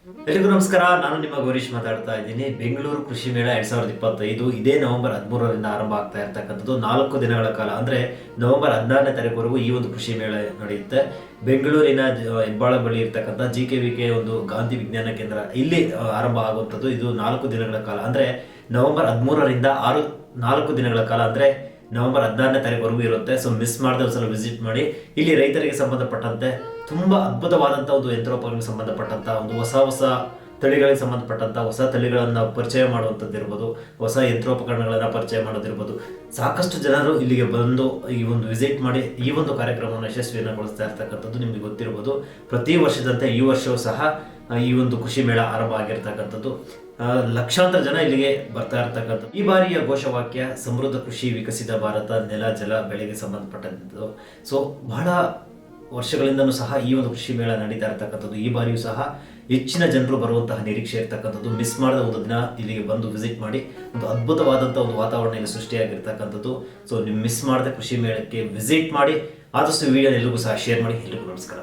ಎಲ್ರಿಗೂ ನಮಸ್ಕಾರ. ನಾನು ನಿಮ್ಮ ಗೌರೀಶ್ ಮಾತಾಡ್ತಾ ಇದ್ದೀನಿ. ಬೆಂಗಳೂರು ಕೃಷಿ ಮೇಳ 2025 ಇದೇ ನವೆಂಬರ್ 13ರಿಂದ ಆರಂಭ ಆಗ್ತಾ ಇರ್ತಕ್ಕಂಥದ್ದು. 4 ದಿನಗಳ ಕಾಲ ಅಂದ್ರೆ ನವೆಂಬರ್ 16ನೇ ತಾರೀಕುವರೆಗೂ ಈ ಒಂದು ಕೃಷಿ ಮೇಳ ನಡೆಯುತ್ತೆ. ಬೆಂಗಳೂರಿನ ಹೆಬ್ಬಾಳ ಬಳಿ ಇರ್ತಕ್ಕಂಥ GKVK ಒಂದು ಗಾಂಧಿ ವಿಜ್ಞಾನ ಕೇಂದ್ರ ಇಲ್ಲಿ ಆರಂಭ ಆಗುವಂಥದ್ದು. ಇದು 4 ದಿನಗಳ ಕಾಲ ಅಂದ್ರೆ ನವೆಂಬರ್ 13ರಿಂದ 4 ದಿನಗಳ ಕಾಲ ಅಂದ್ರೆ ನವೆಂಬರ್ 16ನೇ ತಾರೀಕುವರೆಗೂ ಇರುತ್ತೆ. ಸೊ ಮಿಸ್ ಮಾಡದೆ ಒಂದ್ಸಲ ವಿಸಿಟ್ ಮಾಡಿ. ಇಲ್ಲಿ ರೈತರಿಗೆ ಸಂಬಂಧಪಟ್ಟಂತೆ ತುಂಬಾ ಅದ್ಭುತವಾದಂಥ ಒಂದು ಯಂತ್ರೋಪಕರಣಕ್ಕೆ ಸಂಬಂಧಪಟ್ಟಂತ ಒಂದು ಹೊಸ ತಳಿಗಳಿಗೆ ಸಂಬಂಧಪಟ್ಟಂತ ಹೊಸ ತಳಿಗಳನ್ನ ಪರಿಚಯ ಮಾಡುವಂಥದ್ದು ಇರ್ಬೋದು, ಹೊಸ ಯಂತ್ರೋಪಕರಣಗಳನ್ನ ಪರಿಚಯ ಮಾಡೋದಿರ್ಬೋದು. ಸಾಕಷ್ಟು ಜನರು ಇಲ್ಲಿಗೆ ಬಂದು ಈ ಒಂದು ವಿಸಿಟ್ ಮಾಡಿ ಈ ಒಂದು ಕಾರ್ಯಕ್ರಮವನ್ನು ಯಶಸ್ವಿಗೊಳಿಸ್ತಾ ಇರ್ತಕ್ಕಂಥದ್ದು ನಿಮ್ಗೆ ಗೊತ್ತಿರ್ಬೋದು. ಪ್ರತಿ ವರ್ಷದಂತೆ ಈ ವರ್ಷವೂ ಸಹ ಈ ಒಂದು ಕೃಷಿ ಮೇಳ ಆರಂಭ ಆಗಿರ್ತಕ್ಕಂಥದ್ದು. ಲಕ್ಷಾಂತರ ಜನ ಇಲ್ಲಿಗೆ ಬರ್ತಾ ಇರ್ತಕ್ಕಂಥದ್ದು. ಈ ಬಾರಿಯ ಘೋಷವಾಕ್ಯ ಸಮೃದ್ಧ ಕೃಷಿ, ವಿಕಸಿತ ಭಾರತ, ನೆಲ ಜಲ ಬೆಳೆಗೆ ಸಂಬಂಧಪಟ್ಟಂಥದ್ದು. ಸೊ ಬಹಳ ವರ್ಷಗಳಿಂದನೂ ಸಹ ಈ ಒಂದು ಕೃಷಿ ಮೇಳ ನಡೀತಾ ಇರ್ತಕ್ಕಂಥದ್ದು. ಈ ಬಾರಿಯೂ ಸಹ ಹೆಚ್ಚಿನ ಜನರು ಬರುವಂತಹ ನಿರೀಕ್ಷೆ ಇರ್ತಕ್ಕಂಥದ್ದು. ಮಿಸ್ ಮಾಡದ ಒಂದು ದಿನ ಇಲ್ಲಿಗೆ ಬಂದು ವಿಸಿಟ್ ಮಾಡಿ. ಒಂದು ಅದ್ಭುತವಾದಂಥ ಒಂದು ವಾತಾವರಣ ಇಲ್ಲಿ ಸೃಷ್ಟಿಯಾಗಿರ್ತಕ್ಕಂಥದ್ದು. ಸೊ ನೀವು ಮಿಸ್ ಮಾಡದ ಕೃಷಿ ಮೇಳಕ್ಕೆ ವಿಸಿಟ್ ಮಾಡಿ. ಆದಷ್ಟು ವಿಡಿಯೋ ಎಲ್ರಿಗೂ ಸಹ ಶೇರ್ ಮಾಡಿ. ಎಲ್ರಿಗೂ ನಮಸ್ಕಾರ.